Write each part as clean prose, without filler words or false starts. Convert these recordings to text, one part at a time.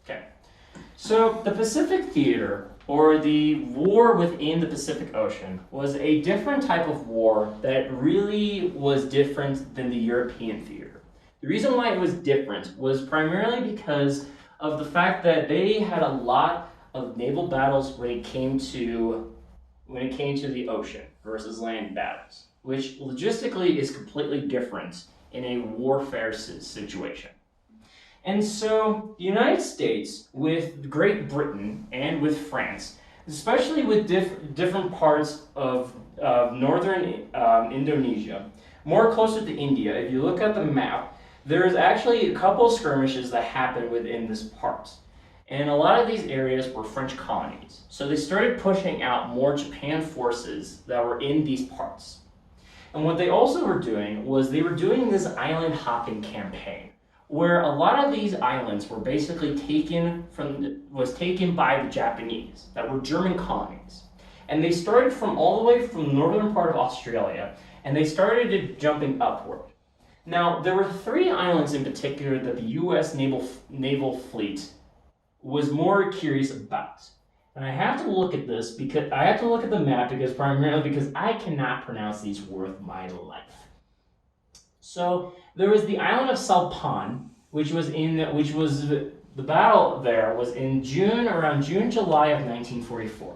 Okay. So the Pacific Theater, or the war within the Pacific Ocean, was a different type of war that really was different than the European theater. The reason why it was different was primarily because of the fact that they had a lot of naval battles when it came to the ocean versus land battles, which logistically is completely different in a warfare situation. And so the United States, with Great Britain and with France, especially with different parts of northern Indonesia, more closer to India, if you look at the map, there's actually a couple skirmishes that happen within this part. And a lot of these areas were French colonies. So they started pushing out more Japan forces that were in these parts. And what they also were doing was they were doing this island hopping campaign, where a lot of these islands were basically taken by the Japanese, that were German colonies. And they started from all the way from the northern part of Australia, and they started jumping upward. Now, there were 3 islands in particular that the US naval fleet was more curious about. And I have to look at this because I have to look at the map primarily because I cannot pronounce these worth my life. So there was the island of Salpan, which was the battle there was in around June, July of 1944.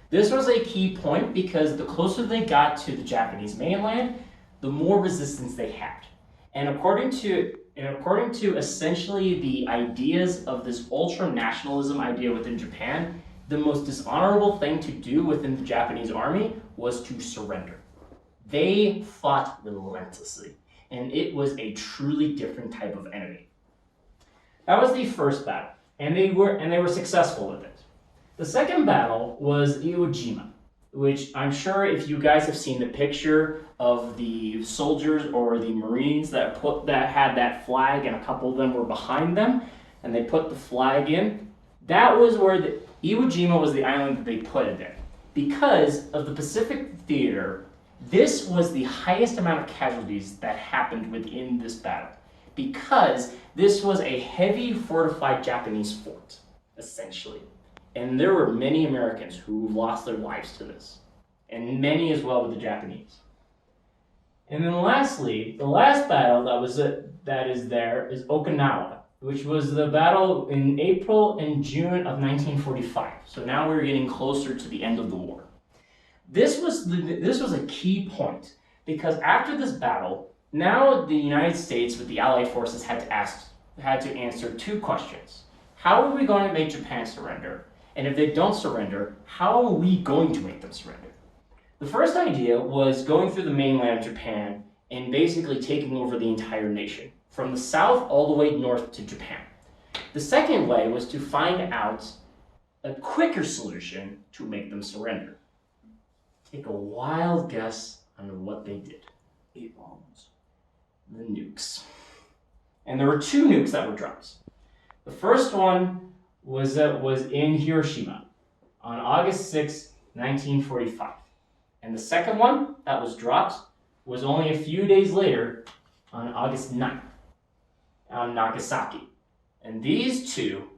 This was a key point because the closer they got to the Japanese mainland, the more resistance they had. And according to essentially the ideas of this ultra-nationalism idea within Japan, the most dishonorable thing to do within the Japanese army was to surrender. They fought relentlessly, and it was a truly different type of enemy. That was the first battle, and they were successful with it. The second battle was Iwo Jima, which I'm sure if you guys have seen the picture of the soldiers or the Marines that had that flag, and a couple of them were behind them, and they put the flag in. That was where Iwo Jima was the island that they put it in. Because of the Pacific Theater, this was the highest amount of casualties that happened within this battle. Because this was a heavy fortified Japanese fort, essentially. And there were many Americans who lost their lives to this. And many as well with the Japanese. And then lastly, the last battle that is there is Okinawa, which was the battle in April and June of 1945. So now we're getting closer to the end of the war. This was a key point because after this battle, now the United States with the Allied forces had to answer 2 questions. How are we going to make Japan surrender? And if they don't surrender, how are we going to make them surrender? The first idea was going through the mainland of Japan and basically taking over the entire nation, from the south all the way north to Japan. The second way was to find out a quicker solution to make them surrender. Take a wild guess on what they did. 8 bombs. The nukes. And there were 2 nukes that were dropped. The first one was in Hiroshima on August 6, 1945. And the second one that was dropped was only a few days later on August 9th on Nagasaki. And these two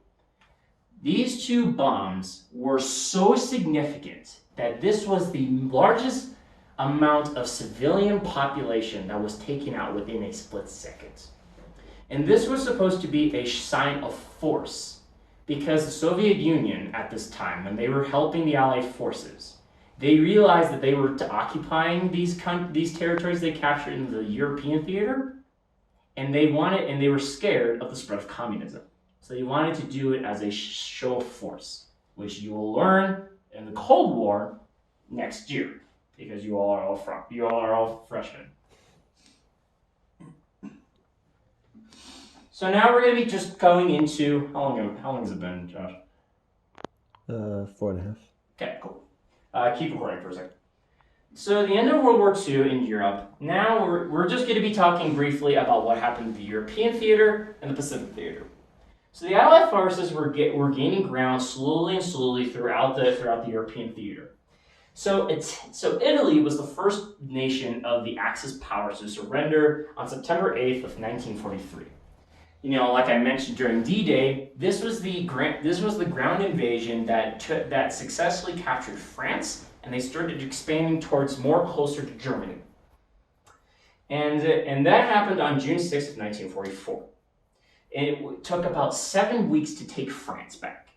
bombs were so significant that this was the largest amount of civilian population that was taken out within a split second. And this was supposed to be a sign of force because the Soviet Union at this time, when they were helping the Allied forces, they realized that they were occupying these territories they captured in the European theater, and they were scared of the spread of communism. So they wanted to do it as a show of force, which you will learn in the Cold War next year, because you all are all freshmen. So now we're going to be just going into how long has it been, Josh? 4.5. Okay, cool. Keep recording for a second. So the end of World War II in Europe, now we're just going to be talking briefly about what happened in the European theater and the Pacific theater. So the Allied forces were gaining ground slowly throughout the European theater. So Italy was the first nation of the Axis powers to surrender on September 8th of 1943. Like I mentioned during D-Day, this was the ground invasion that successfully captured France, and they started expanding towards more closer to Germany. And that happened on June 6th of 1944. And it took about 7 weeks to take France back.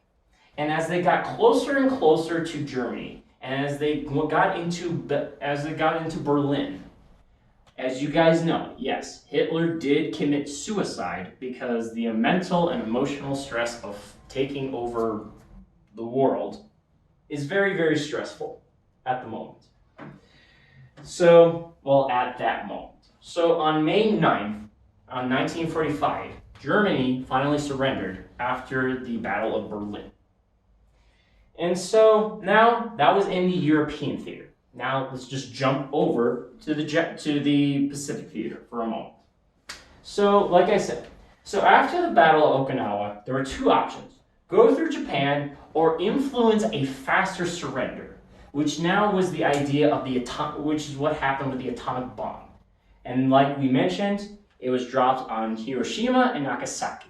And as they got closer and closer to Germany, and as they got into Berlin, as you guys know, yes, Hitler did commit suicide because the mental and emotional stress of taking over the world is very, very stressful at the moment. At that moment. So on May 9th, 1945, Germany finally surrendered after the Battle of Berlin. And so now that was in the European theater. Now let's just jump over to the Pacific theater for a moment. So like I said, after the Battle of Okinawa, there were two options. Go through Japan or influence a faster surrender, which now was the idea of which is what happened with the atomic bomb. And like we mentioned, it was dropped on Hiroshima and Nagasaki.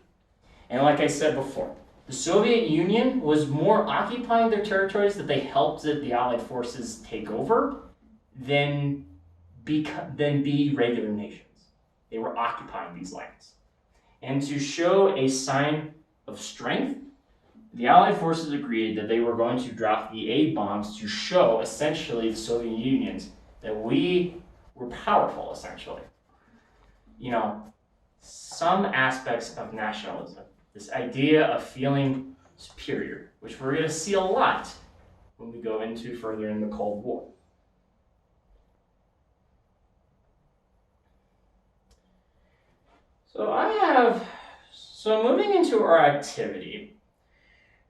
And like I said before, the Soviet Union was more occupying their territories that they helped the Allied forces take over than be regular nations. They were occupying these lands. And to show a sign of strength, the Allied forces agreed that they were going to drop the A bombs to show essentially the Soviet Union that we were powerful, essentially. Some aspects of nationalism, this idea of feeling superior, which we're going to see a lot when we go into further in the Cold War. So moving into our activity,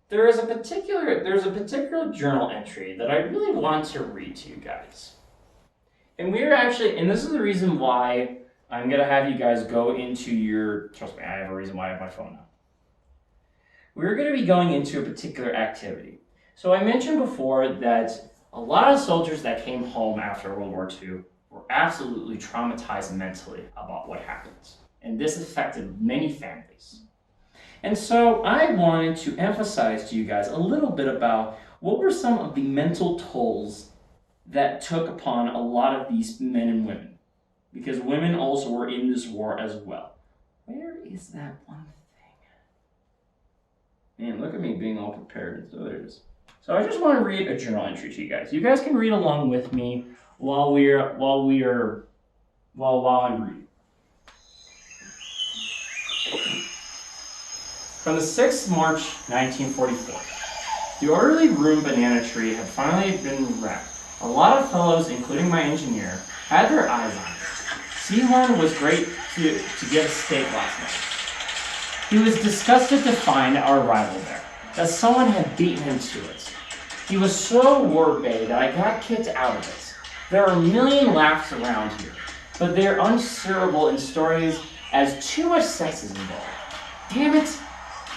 there's a particular journal entry that I really want to read to you guys. And this is the reason why I'm going to have you guys go into trust me, I have a reason why I have my phone now. We're going to be going into a particular activity. So I mentioned before that a lot of soldiers that came home after World War II were absolutely traumatized mentally about what happened. And this affected many families. And so I wanted to emphasize to you guys a little bit about what were some of the mental tolls that took upon a lot of these men and women. Because women also were in this war as well. Where is that one thing? Man, look at me being all prepared. So there it is. So I just want to read a journal entry to you guys. You guys can read along with me while I'm reading. From the 6th March 1944, the orderly room banana tree had finally been wrapped. A lot of fellows, including my engineer, had their eyes on it. Seahorn was great to get a steak last night. He was disgusted to find our arrival there, that someone had beaten him to it. He was so war-bay that I got kicked out of it. There are a million laughs around here, but they're unsayable in stories as too much sex is involved. Damn it!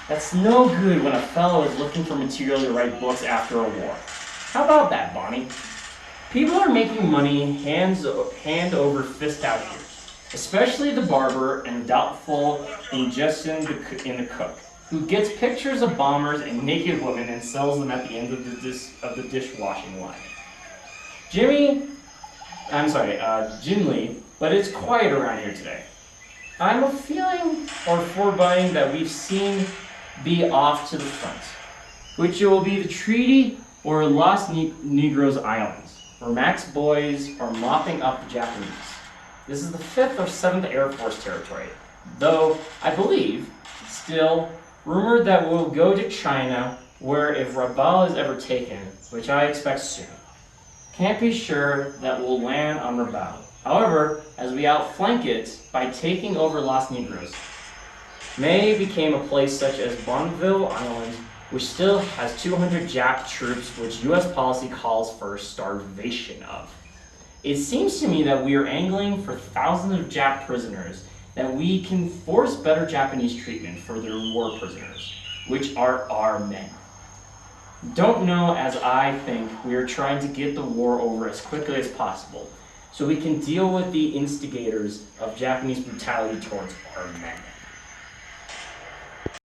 That's no good when a fellow is looking for material to write books after a war. How about that, Bonnie? People are making money hand over fist out here, especially the barber and doubtful ingestion in the cook, who gets pictures of bombers and naked women and sells them at the end of the dishwashing line. Jim Lee, but it's quiet around here today. I'm a feeling or foreboding that we've seen be off to the front, which will be the treaty or Lost Negroes Islands, where Mac's boys are mopping up the Japanese. This is the 5th or 7th Air Force territory, though I believe, still, rumored that we'll go to China, where if Rabaul is ever taken, which I expect soon, can't be sure that we'll land on Rabaul. However, as we outflank it by taking over Los Negros, May became a place such as Bonneville Island, which still has 200 Jap troops, which U.S. policy calls for starvation of. It seems to me that we are angling for thousands of Jap prisoners, that we can force better Japanese treatment for their war prisoners, which are our men. Don't know, as I think we are trying to get the war over as quickly as possible, so we can deal with the instigators of Japanese brutality towards our men.